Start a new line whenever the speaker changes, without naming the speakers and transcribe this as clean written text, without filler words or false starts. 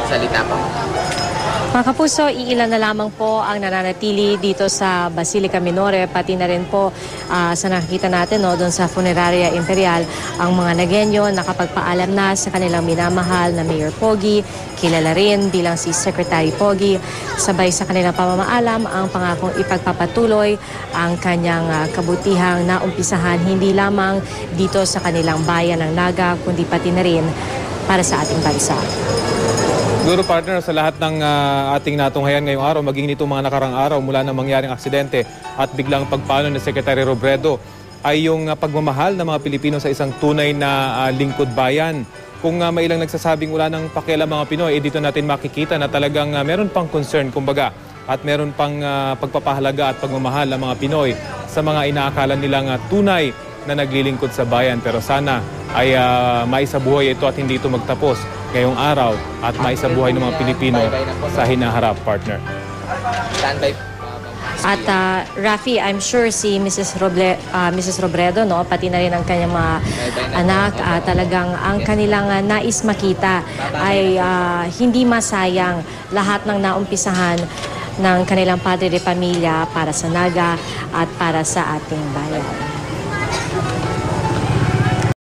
Salita po.
Mga kapuso, iilan na lamang po ang nananatili dito sa Basilica Minore, pati na rin po sa nakikita natin doon sa Funeraria Imperial, ang mga Nagueño nakapagpaalam na sa kanilang minamahal na Mayor Pogi, kilala rin bilang si Secretary Pogi. Sabay sa kanilang pamamaalam ang pangakong ipagpapatuloy ang kanyang kabutihang naumpisahan hindi lamang dito sa kanilang bayan ng Naga, kundi pati na rin para sa ating bansa.
Siguro partner, sa lahat ng ating natunghayan ngayong araw, maging nito mga nakarang araw mula na mangyaring aksidente at biglang pagpalo ni Secretary Robredo, ay yung pagmamahal ng mga Pilipino sa isang tunay na lingkod bayan. Kung may ilang nagsasabing wala ng pakialam mga Pinoy, dito natin makikita na talagang meron pang concern, kumbaga, at meron pang pagpapahalaga at pagmamahal ng mga Pinoy sa mga inaakala nilang tunay na naglilingkod sa bayan. Pero sana ay maisabuhay ito at hindi ito magtapos ngayong araw at maisabuhay ng mga Pilipino sa hinaharap, partner.
Standby.
At Rafi, I'm sure si Mrs. Robredo, pati na rin ang kanyang mga anak, talagang ang kanilang nais makita ay hindi masayang lahat ng naumpisahan ng kanilang padre de pamilya para sa Naga at para sa ating bayan.